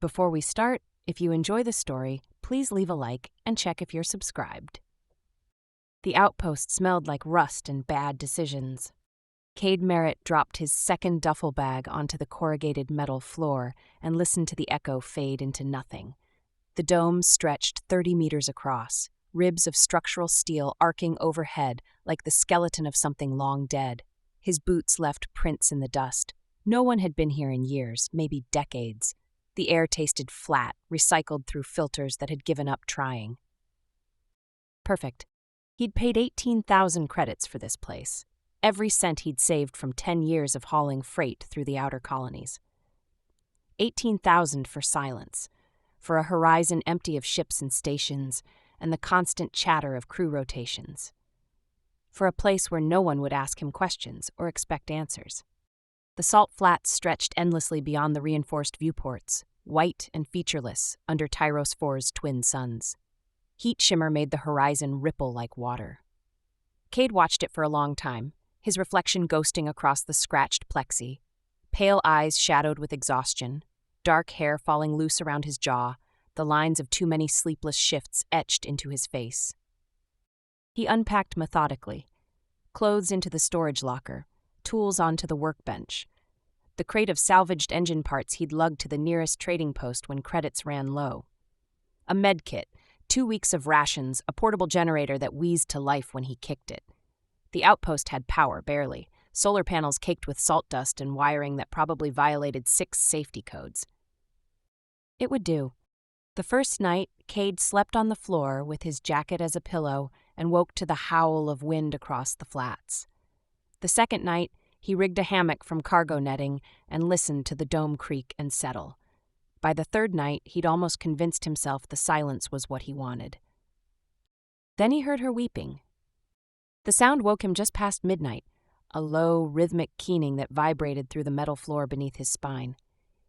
Before we start, if you enjoy the story, please leave a like and check if you're subscribed. The Outpost smelled like rust and bad decisions. Cade Merritt dropped his second duffel bag onto the corrugated metal floor and listened to the echo fade into nothing. The dome stretched 30 meters across, ribs of structural steel arcing overhead like the skeleton of something long dead. His boots left prints in the dust. No one had been here in years, maybe decades. The air tasted flat, recycled through filters that had given up trying. Perfect. He'd paid 18,000 credits for this place. Every cent he'd saved from 10 years of hauling freight through the outer colonies. 18,000 for silence, for a horizon empty of ships and stations, and the constant chatter of crew rotations. For a place where no one would ask him questions or expect answers. The salt flats stretched endlessly beyond the reinforced viewports, white and featureless under Tyros IV's twin suns. Heat shimmer made the horizon ripple like water. Cade watched it for a long time, his reflection ghosting across the scratched plexi, pale eyes shadowed with exhaustion, dark hair falling loose around his jaw, the lines of too many sleepless shifts etched into his face. He unpacked methodically, clothes into the storage locker, tools onto the workbench. The crate of salvaged engine parts he'd lugged to the nearest trading post when credits ran low. A med kit, 2 weeks of rations, a portable generator that wheezed to life when he kicked it. The Outpost had power, barely. Solar panels caked with salt dust and wiring that probably violated 6 safety codes. It would do. The first night, Cade slept on the floor with his jacket as a pillow and woke to the howl of wind across the flats. The second night, he rigged a hammock from cargo netting and listened to the dome creak and settle. By the third night, he'd almost convinced himself the silence was what he wanted. Then he heard her weeping. The sound woke him just past midnight, a low, rhythmic keening that vibrated through the metal floor beneath his spine.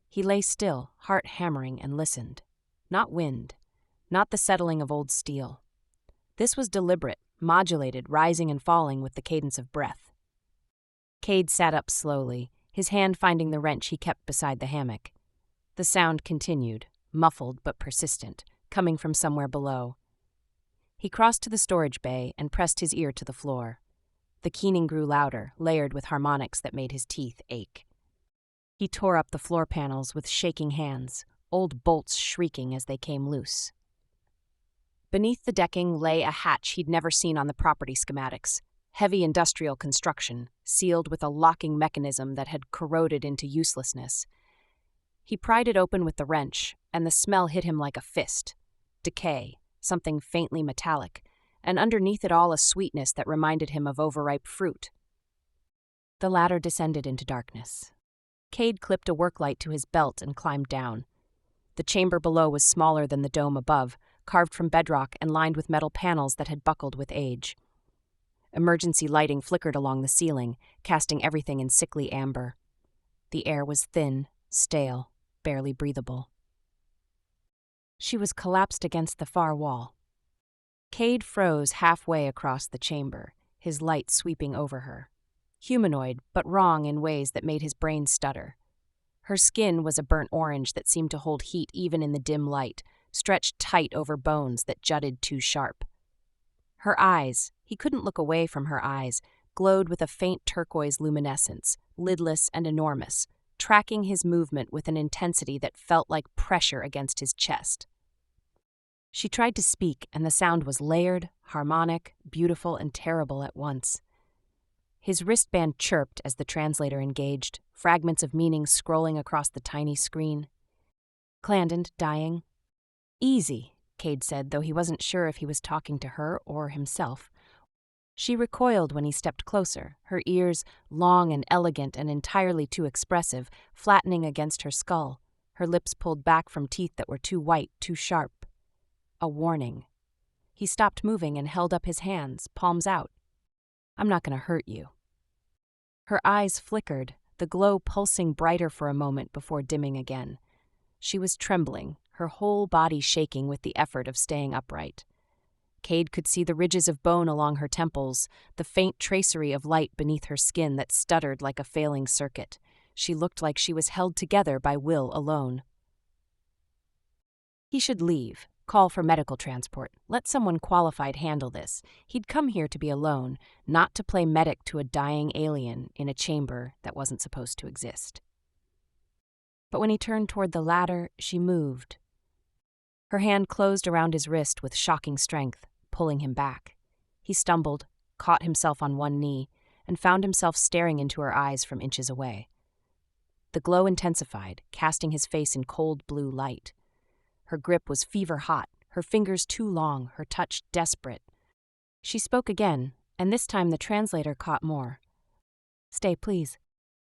He lay still, heart hammering, and listened. Not wind, not the settling of old steel. This was deliberate, modulated, rising and falling with the cadence of breath. Cade sat up slowly, his hand finding the wrench he kept beside the hammock. The sound continued, muffled but persistent, coming from somewhere below. He crossed to the storage bay and pressed his ear to the floor. The keening grew louder, layered with harmonics that made his teeth ache. He tore up the floor panels with shaking hands, old bolts shrieking as they came loose. Beneath the decking lay a hatch he'd never seen on the property schematics. Heavy industrial construction, sealed with a locking mechanism that had corroded into uselessness. He pried it open with the wrench, and the smell hit him like a fist. Decay, something faintly metallic, and underneath it all a sweetness that reminded him of overripe fruit. The ladder descended into darkness. Cade clipped a work light to his belt and climbed down. The chamber below was smaller than the dome above, carved from bedrock and lined with metal panels that had buckled with age. Emergency lighting flickered along the ceiling, casting everything in sickly amber. The air was thin, stale, barely breathable. She was collapsed against the far wall. Cade froze halfway across the chamber, his light sweeping over her. Humanoid, but wrong in ways that made his brain stutter. Her skin was a burnt orange that seemed to hold heat even in the dim light, stretched tight over bones that jutted too sharp. Her eyes, he couldn't look away from her eyes, glowed with a faint turquoise luminescence, lidless and enormous, tracking his movement with an intensity that felt like pressure against his chest. She tried to speak, and the sound was layered, harmonic, beautiful, and terrible at once. His wristband chirped as the translator engaged, fragments of meaning scrolling across the tiny screen. Clandon, dying. Easy, Cade said, though he wasn't sure if he was talking to her or himself. She recoiled when he stepped closer, her ears, long and elegant and entirely too expressive, flattening against her skull, her lips pulled back from teeth that were too white, too sharp. A warning. He stopped moving and held up his hands, palms out. I'm not going to hurt you. Her eyes flickered, the glow pulsing brighter for a moment before dimming again. She was trembling, her whole body shaking with the effort of staying upright. Cade could see the ridges of bone along her temples, the faint tracery of light beneath her skin that stuttered like a failing circuit. She looked like she was held together by will alone. He should leave, call for medical transport, let someone qualified handle this. He'd come here to be alone, not to play medic to a dying alien in a chamber that wasn't supposed to exist. But when he turned toward the ladder, she moved. Her hand closed around his wrist with shocking strength, pulling him back. He stumbled, caught himself on one knee, and found himself staring into her eyes from inches away. The glow intensified, casting his face in cold blue light. Her grip was fever-hot, her fingers too long, her touch desperate. She spoke again, and this time the translator caught more. "Stay, please."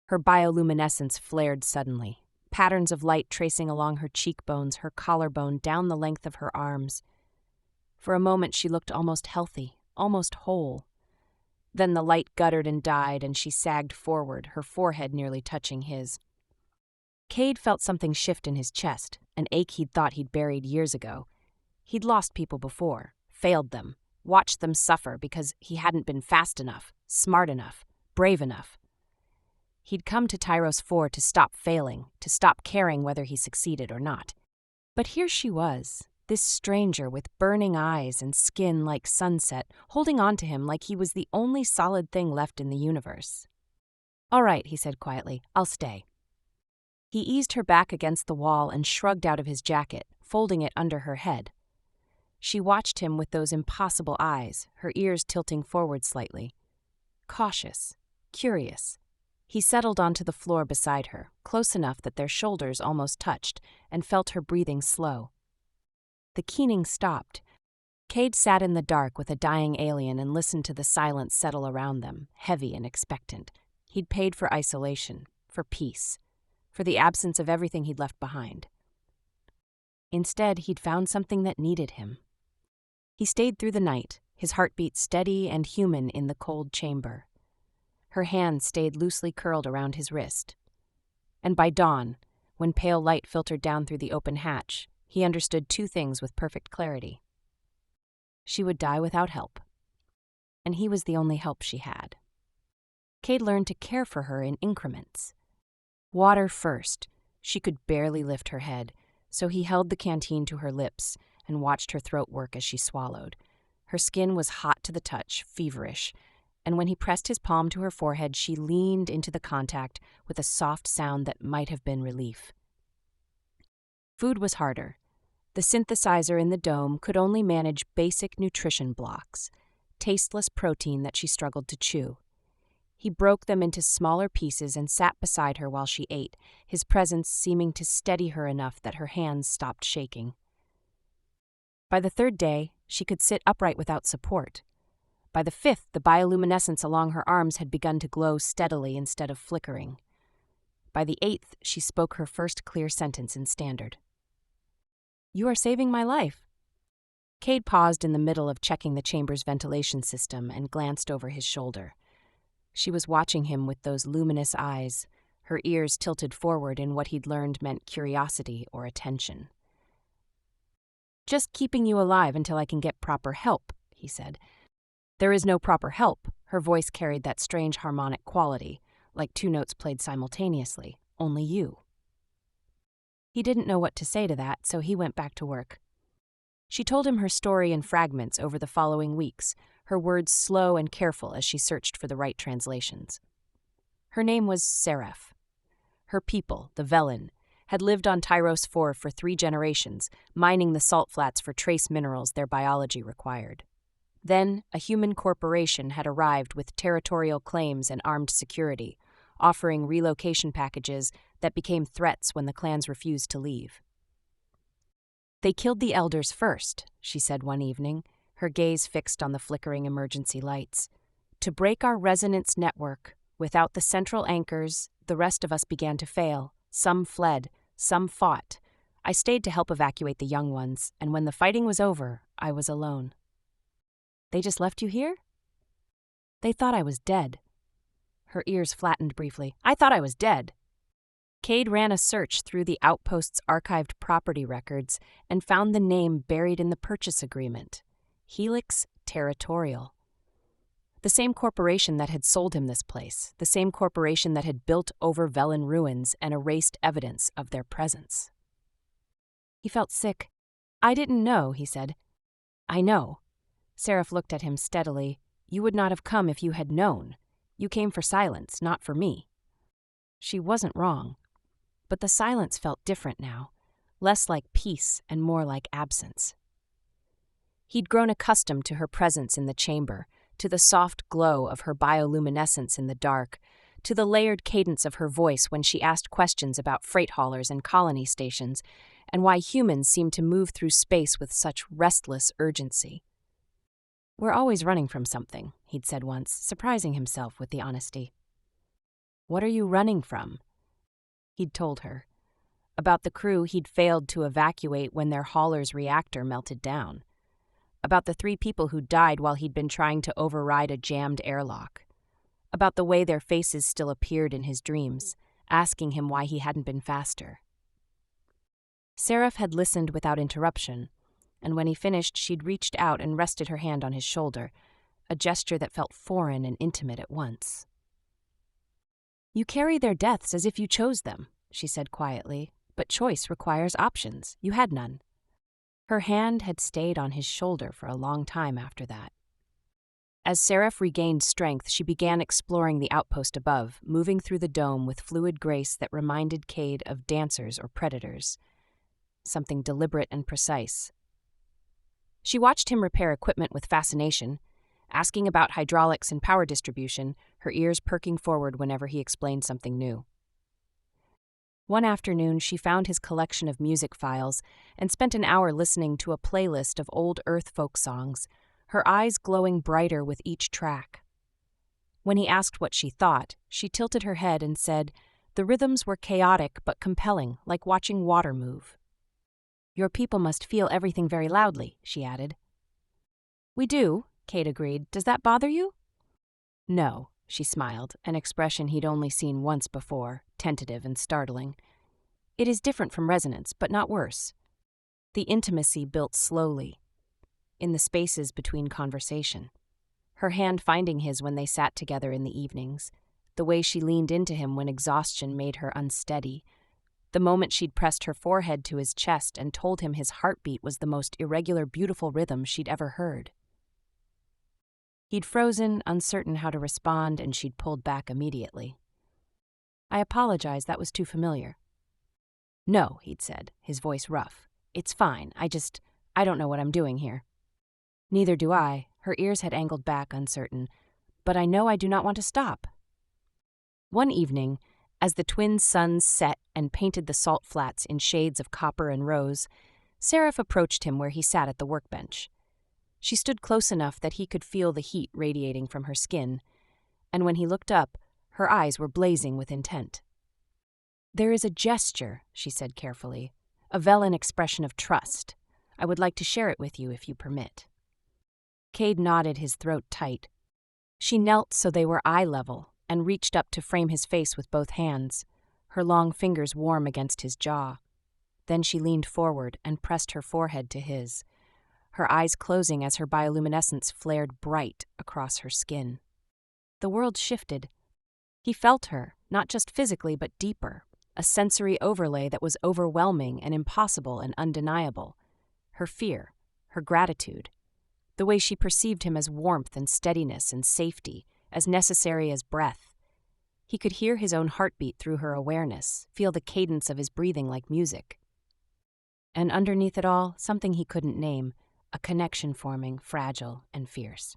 Her bioluminescence flared suddenly, patterns of light tracing along her cheekbones, her collarbone, down the length of her arms. For a moment she looked almost healthy, almost whole. Then the light guttered and died, and she sagged forward, her forehead nearly touching his. Cade felt something shift in his chest, an ache he'd thought he'd buried years ago. He'd lost people before, failed them, watched them suffer because he hadn't been fast enough, smart enough, brave enough. He'd come to Tyros 4 to stop failing, to stop caring whether he succeeded or not. But here she was, this stranger with burning eyes and skin like sunset, holding on to him like he was the only solid thing left in the universe. "All right," he said quietly, "I'll stay." He eased her back against the wall and shrugged out of his jacket, folding it under her head. She watched him with those impossible eyes, her ears tilting forward slightly. Cautious, curious. He settled onto the floor beside her, close enough that their shoulders almost touched, and felt her breathing slow. The keening stopped. Cade sat in the dark with a dying alien and listened to the silence settle around them, heavy and expectant. He'd paid for isolation, for peace, for the absence of everything he'd left behind. Instead, he'd found something that needed him. He stayed through the night, his heartbeat steady and human in the cold chamber. Her hand stayed loosely curled around his wrist. And by dawn, when pale light filtered down through the open hatch, he understood two things with perfect clarity. She would die without help, and he was the only help she had. Cade learned to care for her in increments. Water first. She could barely lift her head, so he held the canteen to her lips and watched her throat work as she swallowed. Her skin was hot to the touch, feverish, and when he pressed his palm to her forehead, she leaned into the contact with a soft sound that might have been relief. Food was harder. The synthesizer in the dome could only manage basic nutrition blocks, tasteless protein that she struggled to chew. He broke them into smaller pieces and sat beside her while she ate, his presence seeming to steady her enough that her hands stopped shaking. By the third day, she could sit upright without support. By the fifth, the bioluminescence along her arms had begun to glow steadily instead of flickering. By the eighth, she spoke her first clear sentence in Standard. "You are saving my life." Cade paused in the middle of checking the chamber's ventilation system and glanced over his shoulder. She was watching him with those luminous eyes, her ears tilted forward in what he'd learned meant curiosity or attention. "Just keeping you alive until I can get proper help," he said. "There is no proper help." Her voice carried that strange harmonic quality, like two notes played simultaneously. "Only you." He didn't know what to say to that, so he went back to work. She told him her story in fragments over the following weeks, her words slow and careful as she searched for the right translations. Her name was Seraph. Her people, the Velon, had lived on Tyros 4 for 3 generations, mining the salt flats for trace minerals their biology required. Then, a human corporation had arrived with territorial claims and armed security, offering relocation packages that became threats when the clans refused to leave. "They killed the elders first," she said one evening, her gaze fixed on the flickering emergency lights. "To break our resonance network, without the central anchors, the rest of us began to fail. Some fled, some fought. I stayed to help evacuate the young ones, and when the fighting was over, I was alone." "They just left you here?" "They thought I was dead." Her ears flattened briefly. "I thought I was dead." Cade ran a search through the Outpost's archived property records and found the name buried in the purchase agreement. Helix Territorial. The same corporation that had sold him this place, the same corporation that had built over Velon ruins and erased evidence of their presence. He felt sick. I didn't know, he said. I know. Seraph looked at him steadily. You would not have come if you had known. You came for silence, not for me. She wasn't wrong. But the silence felt different now, less like peace and more like absence. He'd grown accustomed to her presence in the chamber, to the soft glow of her bioluminescence in the dark, to the layered cadence of her voice when she asked questions about freight haulers and colony stations, and why humans seemed to move through space with such restless urgency. We're always running from something, he'd said once, surprising himself with the honesty. What are you running from? He'd told her. About the crew he'd failed to evacuate when their hauler's reactor melted down. About the 3 people who died while he'd been trying to override a jammed airlock. About the way their faces still appeared in his dreams, asking him why he hadn't been faster. Seraph had listened without interruption, and when he finished, she'd reached out and rested her hand on his shoulder, a gesture that felt foreign and intimate at once. You carry their deaths as if you chose them, she said quietly, but choice requires options. You had none. Her hand had stayed on his shoulder for a long time after that. As Seraph regained strength, she began exploring the outpost above, moving through the dome with fluid grace that reminded Cade of dancers or predators. Something deliberate and precise. She watched him repair equipment with fascination, asking about hydraulics and power distribution, her ears perking forward whenever he explained something new. One afternoon, she found his collection of music files and spent an hour listening to a playlist of old Earth folk songs, her eyes glowing brighter with each track. When he asked what she thought, she tilted her head and said, the rhythms were chaotic but compelling, like watching water move. Your people must feel everything very loudly, she added. We do, Cade agreed. Does that bother you? No, she smiled, an expression he'd only seen once before, tentative and startling. It is different from resonance, but not worse. The intimacy built slowly, in the spaces between conversation. Her hand finding his when they sat together in the evenings, the way she leaned into him when exhaustion made her unsteady, the moment she'd pressed her forehead to his chest and told him his heartbeat was the most irregular, beautiful rhythm she'd ever heard. He'd frozen, uncertain how to respond, and she'd pulled back immediately. I apologize, that was too familiar. No, he'd said, his voice rough. It's fine, I don't know what I'm doing here. Neither do I. Her ears had angled back, uncertain. But I know I do not want to stop. One evening, as the twin suns set and painted the salt flats in shades of copper and rose, Seraph approached him where he sat at the workbench. She stood close enough that he could feel the heat radiating from her skin, and when he looked up, her eyes were blazing with intent. There is a gesture, she said carefully, a Velon expression of trust. I would like to share it with you if you permit. Cade nodded, his throat tight. She knelt so they were eye level and reached up to frame his face with both hands, her long fingers warm against his jaw. Then she leaned forward and pressed her forehead to his, her eyes closing as her bioluminescence flared bright across her skin. The world shifted. He felt her, not just physically but deeper, a sensory overlay that was overwhelming and impossible and undeniable. Her fear, her gratitude, the way she perceived him as warmth and steadiness and safety, as necessary as breath. He could hear his own heartbeat through her awareness, feel the cadence of his breathing like music. And underneath it all, something he couldn't name, a connection forming, fragile and fierce.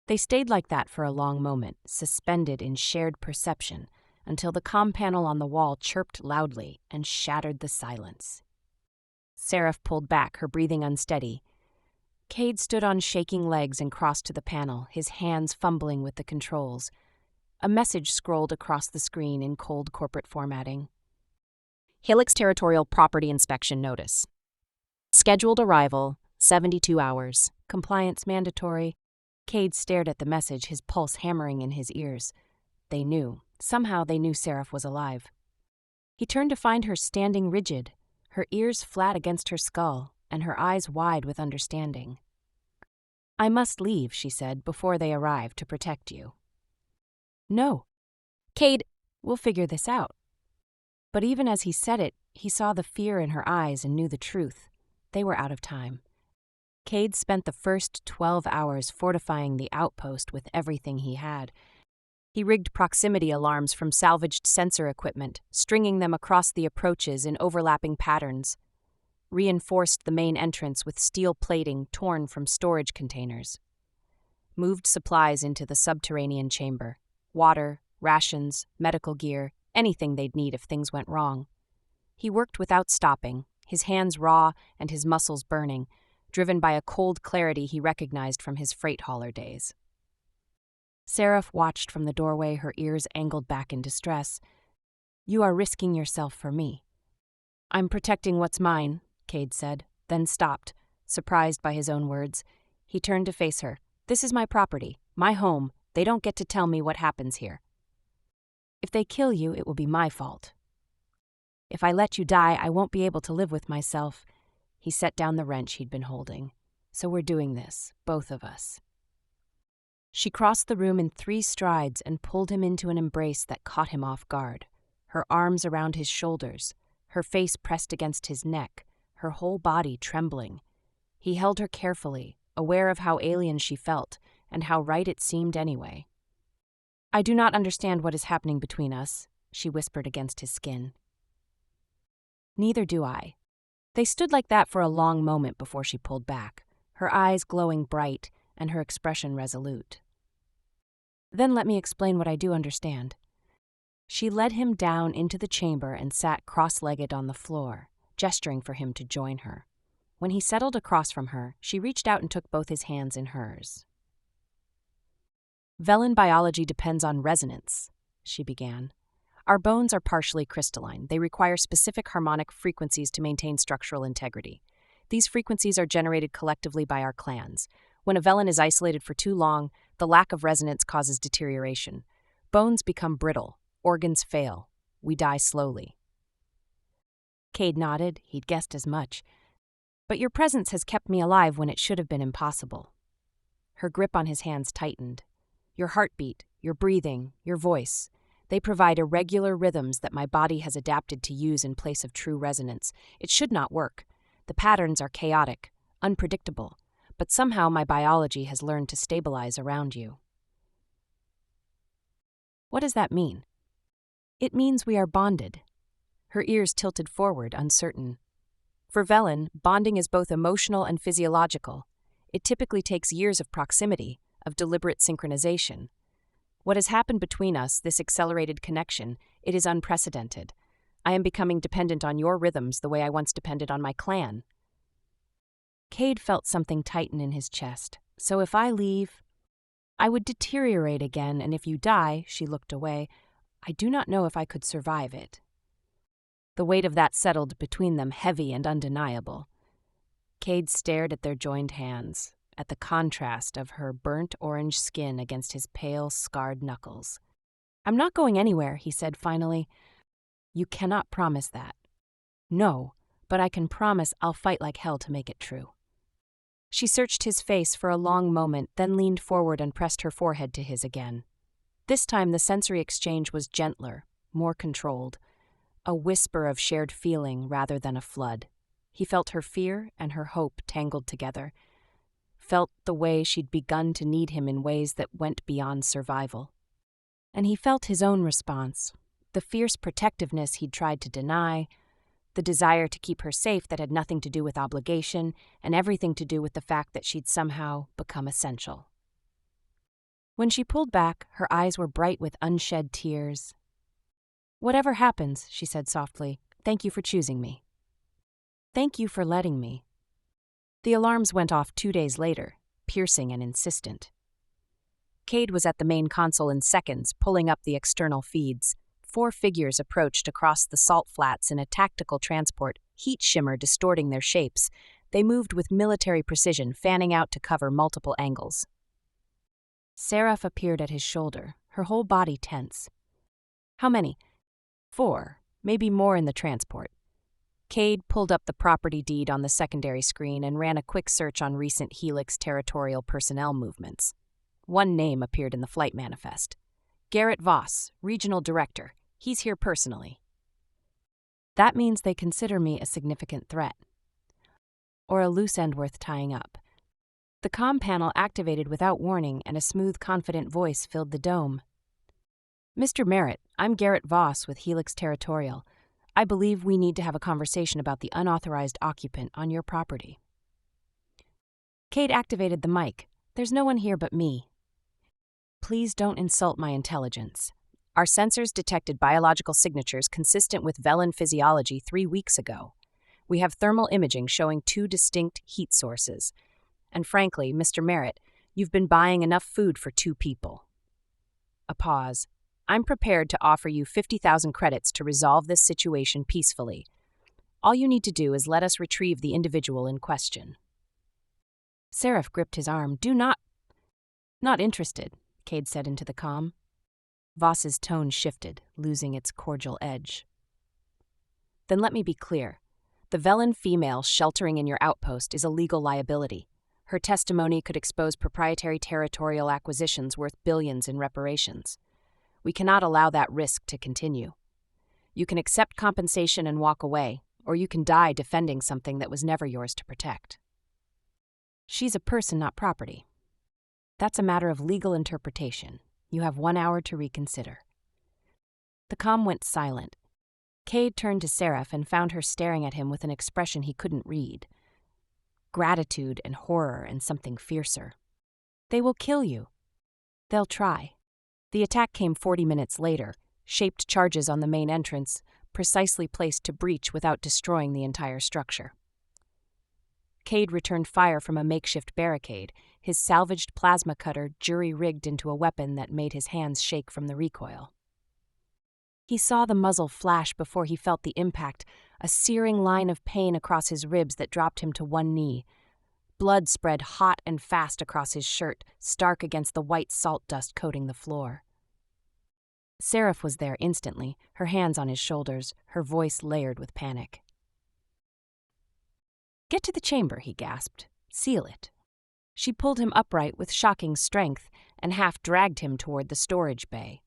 They stayed like that for a long moment, suspended in shared perception, until the comm panel on the wall chirped loudly and shattered the silence. Seraph pulled back, her breathing unsteady. Cade stood on shaking legs and crossed to the panel, his hands fumbling with the controls. A message scrolled across the screen in cold corporate formatting. Helix Territorial Property Inspection Notice. Scheduled arrival, 72 hours. Compliance mandatory. Cade stared at the message, his pulse hammering in his ears. They knew. Somehow they knew Seraph was alive. He turned to find her standing rigid, her ears flat against her skull, and her eyes wide with understanding. I must leave, she said, before they arrive to protect you. No. Cade, we'll figure this out. But even as he said it, he saw the fear in her eyes and knew the truth. They were out of time. Cade spent the first 12 hours fortifying the outpost with everything he had. He rigged proximity alarms from salvaged sensor equipment, stringing them across the approaches in overlapping patterns, reinforced the main entrance with steel plating torn from storage containers, moved supplies into the subterranean chamber, water, rations, medical gear, anything they'd need if things went wrong. He worked without stopping, his hands raw and his muscles burning, driven by a cold clarity he recognized from his freight hauler days. Seraph watched from the doorway, her ears angled back in distress. "You are risking yourself for me." "I'm protecting what's mine," Cade said, then stopped, surprised by his own words. He turned to face her. "This is my property, my home. They don't get to tell me what happens here. If they kill you, it will be my fault. If I let you die, I won't be able to live with myself." He set down the wrench he'd been holding. "So we're doing this, both of us." She crossed the room in 3 strides and pulled him into an embrace that caught him off guard, her arms around his shoulders, her face pressed against his neck, her whole body trembling. He held her carefully, aware of how alien she felt, and how right it seemed anyway. "I do not understand what is happening between us," she whispered against his skin. "Neither do I." They stood like that for a long moment before she pulled back, her eyes glowing bright and her expression resolute. "Then let me explain what I do understand." She led him down into the chamber and sat cross-legged on the floor, gesturing for him to join her. When he settled across from her, she reached out and took both his hands in hers. "Velon biology depends on resonance," she began. "Our bones are partially crystalline. They require specific harmonic frequencies to maintain structural integrity. These frequencies are generated collectively by our clans. When a Velon is isolated for too long, the lack of resonance causes deterioration. Bones become brittle, organs fail. We die slowly." Cade nodded. He'd guessed as much. "But your presence has kept me alive when it should have been impossible." Her grip on his hands tightened. "Your heartbeat, your breathing, your voice. They provide irregular rhythms that my body has adapted to use in place of true resonance. It should not work. The patterns are chaotic, unpredictable, but somehow my biology has learned to stabilize around you." "What does that mean?" "It means we are bonded." Her ears tilted forward, uncertain. "For Velon, bonding is both emotional and physiological. It typically takes years of proximity, of deliberate synchronization. What has happened between us, this accelerated connection, it is unprecedented. I am becoming dependent on your rhythms the way I once depended on my clan." Cade felt something tighten in his chest. "So if I leave, I would deteriorate again, and if you die," she looked away, "I do not know if I could survive it." The weight of that settled between them, heavy and undeniable. Cade stared at their joined hands, at the contrast of her burnt orange skin against his pale, scarred knuckles. "I'm not going anywhere," he said finally. "You cannot promise that." "No, but I can promise I'll fight like hell to make it true." She searched his face for a long moment, then leaned forward and pressed her forehead to his again. This time the sensory exchange was gentler, more controlled, a whisper of shared feeling rather than a flood. He felt her fear and her hope tangled together, felt the way she'd begun to need him in ways that went beyond survival. And he felt his own response, the fierce protectiveness he'd tried to deny, the desire to keep her safe that had nothing to do with obligation and everything to do with the fact that she'd somehow become essential. When she pulled back, her eyes were bright with unshed tears. "Whatever happens," she said softly, "thank you for choosing me. Thank you for letting me." The alarms went off 2 days later, piercing and insistent. Cade was at the main console in seconds, pulling up the external feeds. 4 figures approached across the salt flats in a tactical transport, heat shimmer distorting their shapes. They moved with military precision, fanning out to cover multiple angles. Seraph appeared at his shoulder, her whole body tense. "How many?" 4, maybe more in the transport. Cade pulled up the property deed on the secondary screen and ran a quick search on recent Helix territorial personnel movements. One name appeared in the flight manifest. Garrett Voss, Regional Director. He's here personally. That means they consider me a significant threat. or a loose end worth tying up. The comm panel activated without warning, and a smooth, confident voice filled the dome. Mr. Merritt, I'm Garrett Voss with Helix Territorial. I believe we need to have a conversation about the unauthorized occupant on your property. Cade activated the mic. There's no one here but me. Please don't insult my intelligence. Our sensors detected biological signatures consistent with Velon physiology 3 weeks ago. We have thermal imaging showing 2 distinct heat sources. And frankly, Mr. Merritt, you've been buying enough food for 2 people. A pause. I'm prepared to offer you 50,000 credits to resolve this situation peacefully. All you need to do is let us retrieve the individual in question. Seraph gripped his arm. Not interested, Cade said into the comm. Voss's tone shifted, losing its cordial edge. Then let me be clear. The Velon female sheltering in your outpost is a legal liability. Her testimony could expose proprietary territorial acquisitions worth billions in reparations. We cannot allow that risk to continue. You can accept compensation and walk away, or you can die defending something that was never yours to protect. She's a person, not property. That's a matter of legal interpretation. You have 1 hour to reconsider. The comm went silent. Cade turned to Seraph and found her staring at him with an expression he couldn't read. Gratitude and horror and something fiercer. They will kill you. They'll try. The attack came 40 minutes later, shaped charges on the main entrance, precisely placed to breach without destroying the entire structure. Cade returned fire from a makeshift barricade, his salvaged plasma cutter jury-rigged into a weapon that made his hands shake from the recoil. He saw the muzzle flash before he felt the impact, a searing line of pain across his ribs that dropped him to one knee. Blood spread hot and fast across his shirt, stark against the white salt dust coating the floor. Seraph was there instantly, her hands on his shoulders, her voice layered with panic. "Get to the chamber," he gasped. "Seal it." She pulled him upright with shocking strength and half dragged him toward the storage bay.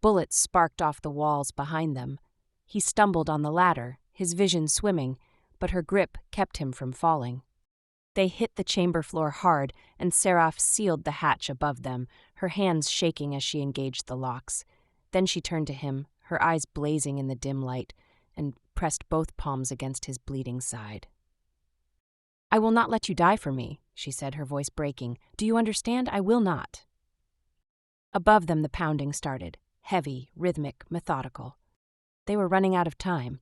Bullets sparked off the walls behind them. He stumbled on the ladder, his vision swimming, but her grip kept him from falling. They hit the chamber floor hard, and Seraph sealed the hatch above them, her hands shaking as she engaged the locks. Then she turned to him, her eyes blazing in the dim light, and pressed both palms against his bleeding side. "I will not let you die for me," she said, her voice breaking. "Do you understand? I will not." Above them the pounding started, heavy, rhythmic, methodical. They were running out of time.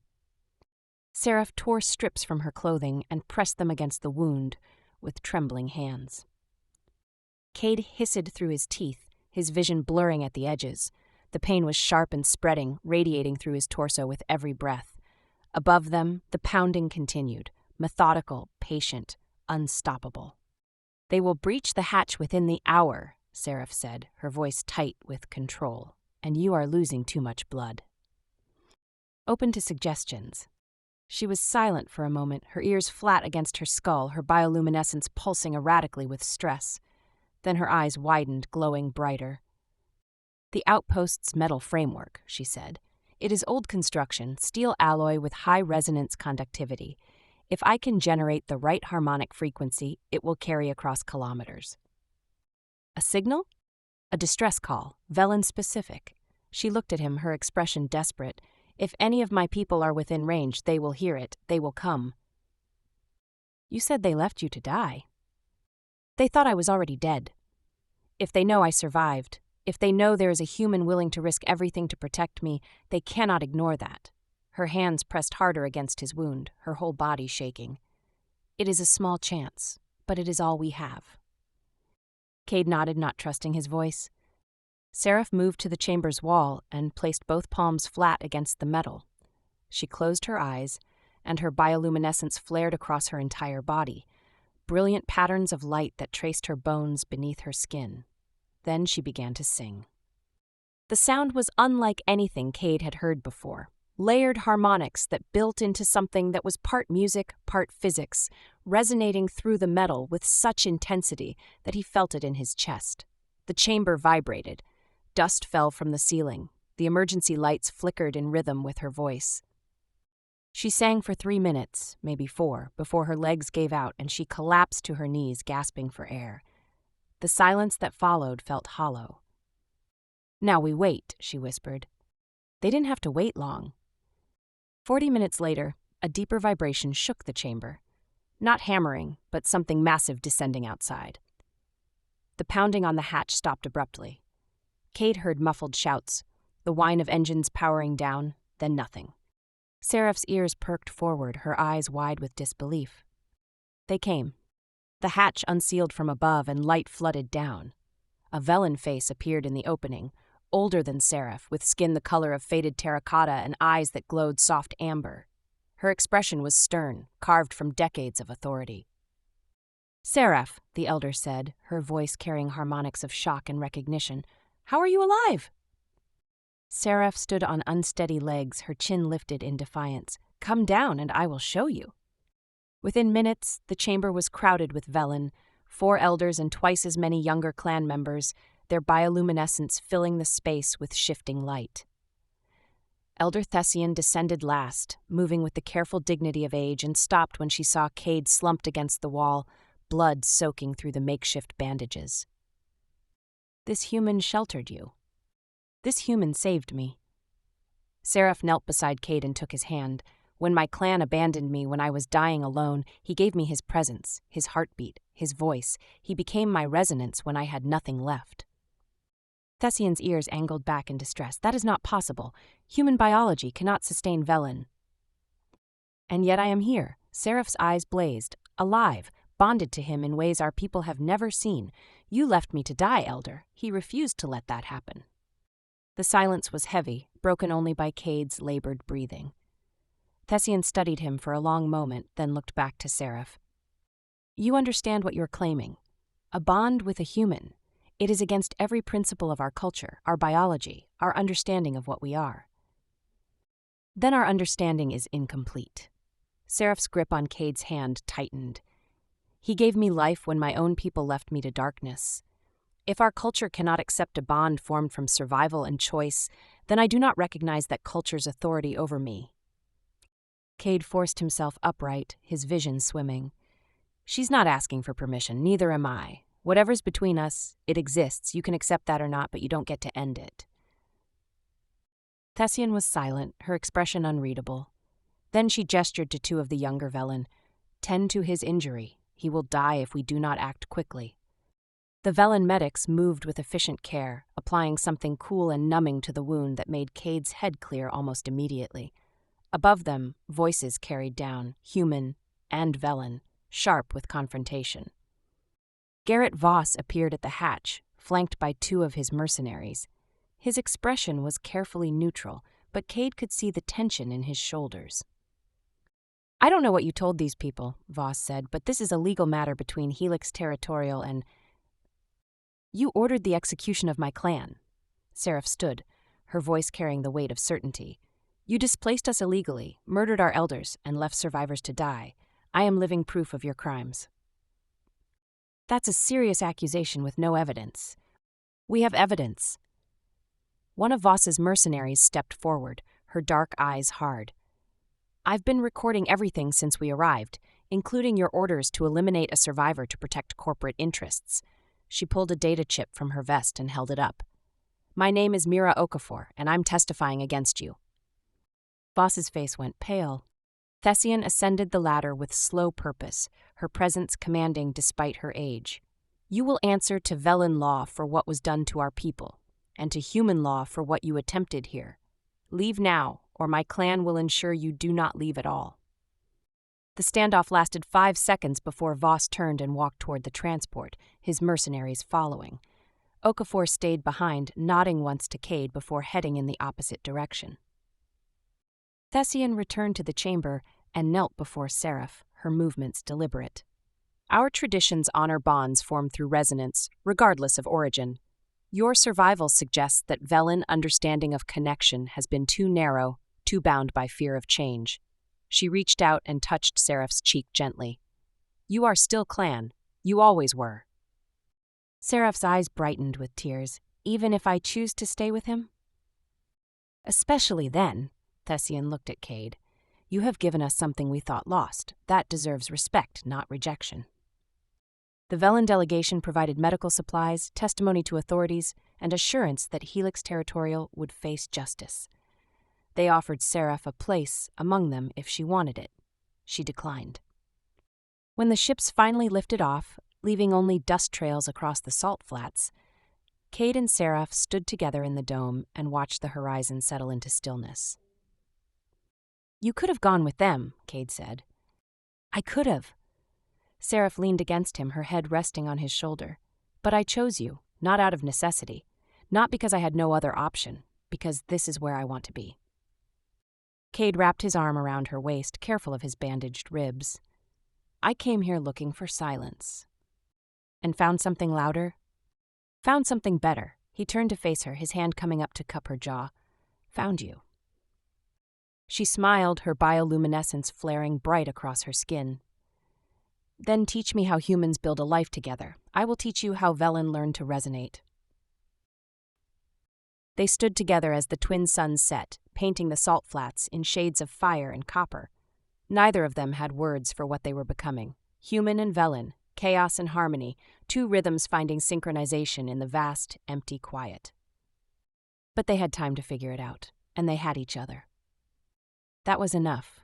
Seraph tore strips from her clothing and pressed them against the wound with trembling hands. Cade hissed through his teeth, his vision blurring at the edges. The pain was sharp and spreading, radiating through his torso with every breath. Above them, the pounding continued, methodical, patient, unstoppable. "They will breach the hatch within the hour," Seraph said, her voice tight with control. "And you are losing too much blood." Open to suggestions. She was silent for a moment, her ears flat against her skull, her bioluminescence pulsing erratically with stress. Then her eyes widened, glowing brighter. "The Outpost's metal framework," she said. "It is old construction, steel alloy with high resonance conductivity. If I can generate the right harmonic frequency, it will carry across kilometers." "A signal?" "A distress call, Velon specific." She looked at him, her expression desperate. "If any of my people are within range, they will hear it. They will come." "You said they left you to die." "They thought I was already dead. If they know I survived, if they know there is a human willing to risk everything to protect me, they cannot ignore that." Her hands pressed harder against his wound, her whole body shaking. "It is a small chance, but it is all we have." Cade nodded, not trusting his voice. Seraph moved to the chamber's wall and placed both palms flat against the metal. She closed her eyes, and her bioluminescence flared across her entire body, brilliant patterns of light that traced her bones beneath her skin. Then she began to sing. The sound was unlike anything Cade had heard before. Layered harmonics that built into something that was part music, part physics, resonating through the metal with such intensity that he felt it in his chest. The chamber vibrated. Dust fell from the ceiling. The emergency lights flickered in rhythm with her voice. She sang for 3 minutes, maybe 4, before her legs gave out and she collapsed to her knees, gasping for air. The silence that followed felt hollow. "Now we wait," she whispered. They didn't have to wait long. 40 minutes later, a deeper vibration shook the chamber. Not hammering, but something massive descending outside. The pounding on the hatch stopped abruptly. Cade heard muffled shouts, the whine of engines powering down, then nothing. Seraph's ears perked forward, her eyes wide with disbelief. They came. The hatch unsealed from above and light flooded down. A Velon face appeared in the opening, older than Seraph, with skin the color of faded terracotta and eyes that glowed soft amber. Her expression was stern, carved from decades of authority. "Seraph," the elder said, her voice carrying harmonics of shock and recognition, "how are you alive?" Seraph stood on unsteady legs, her chin lifted in defiance. "Come down and I will show you." Within minutes, the chamber was crowded with Velon, 4 elders and twice as many younger clan members, their bioluminescence filling the space with shifting light. Elder Thessian descended last, moving with the careful dignity of age, and stopped when she saw Cade slumped against the wall, blood soaking through the makeshift bandages. "This human sheltered you. This human saved me." Seraph knelt beside Cade and took his hand. "When my clan abandoned me when I was dying alone, he gave me his presence, his heartbeat, his voice. He became my resonance when I had nothing left." Thessian's ears angled back in distress. "That is not possible. Human biology cannot sustain Velon." "And yet I am here." Seraph's eyes blazed. "Alive, bonded to him in ways our people have never seen. You left me to die, Elder. He refused to let that happen." The silence was heavy, broken only by Cade's labored breathing. Thessian studied him for a long moment, then looked back to Seraph. "You understand what you're claiming. A bond with a human. It is against every principle of our culture, our biology, our understanding of what we are." "Then our understanding is incomplete." Seraph's grip on Cade's hand tightened. "He gave me life when my own people left me to darkness. If our culture cannot accept a bond formed from survival and choice, then I do not recognize that culture's authority over me." Cade forced himself upright, his vision swimming. "She's not asking for permission, neither am I. Whatever's between us, it exists. You can accept that or not, but you don't get to end it." Thessian was silent, her expression unreadable. Then she gestured to 2 of the younger Velon. "Tend to his injury. He will die if we do not act quickly." The Velon medics moved with efficient care, applying something cool and numbing to the wound that made Cade's head clear almost immediately. Above them, voices carried down, human and Velon, sharp with confrontation. Garrett Voss appeared at the hatch, flanked by 2 of his mercenaries. His expression was carefully neutral, but Cade could see the tension in his shoulders. "I don't know what you told these people," Voss said, "but this is a legal matter between Helix Territorial and—" "You ordered the execution of my clan." Seraph stood, her voice carrying the weight of certainty. "You displaced us illegally, murdered our elders, and left survivors to die. I am living proof of your crimes." "That's a serious accusation with no evidence." "We have evidence." One of Voss's mercenaries stepped forward, her dark eyes hard. "I've been recording everything since we arrived, including your orders to eliminate a survivor to protect corporate interests." She pulled a data chip from her vest and held it up. "My name is Mira Okafor, and I'm testifying against you." Voss's face went pale. Thessian ascended the ladder with slow purpose, her presence commanding despite her age. "You will answer to Velon law for what was done to our people, and to human law for what you attempted here. Leave now, or my clan will ensure you do not leave at all." The standoff lasted 5 seconds before Voss turned and walked toward the transport, his mercenaries following. Okafor stayed behind, nodding once to Cade before heading in the opposite direction. Thessian returned to the chamber and knelt before Seraph, her movements deliberate. "Our traditions honor bonds formed through resonance, regardless of origin. Your survival suggests that Velon understanding of connection has been too narrow, too bound by fear of change." She reached out and touched Seraph's cheek gently. "You are still clan. You always were." Seraph's eyes brightened with tears. "Even if I choose to stay with him?" "Especially then," Thessian looked at Cade. You have given us something we thought lost. That deserves respect, not rejection. The Velon delegation provided medical supplies, testimony to authorities, and assurance that Helix Territorial would face justice. They offered Seraph a place among them if she wanted it. She declined. When the ships finally lifted off, leaving only dust trails across the salt flats, Cade and Seraph stood together in the dome and watched the horizon settle into stillness. You could have gone with them, Cade said. I could have. Seraph leaned against him, her head resting on his shoulder. But I chose you, not out of necessity, not because I had no other option, because this is where I want to be. Cade wrapped his arm around her waist, careful of his bandaged ribs. I came here looking for silence. And found something louder? Found something better. He turned to face her, his hand coming up to cup her jaw. Found you. She smiled, her bioluminescence flaring bright across her skin. Then teach me how humans build a life together. I will teach you how Velon learned to resonate. They stood together as the twin suns set, painting the salt flats in shades of fire and copper. Neither of them had words for what they were becoming. Human and Velon, chaos and harmony, two rhythms finding synchronization in the vast, empty quiet. But they had time to figure it out, and they had each other. That was enough.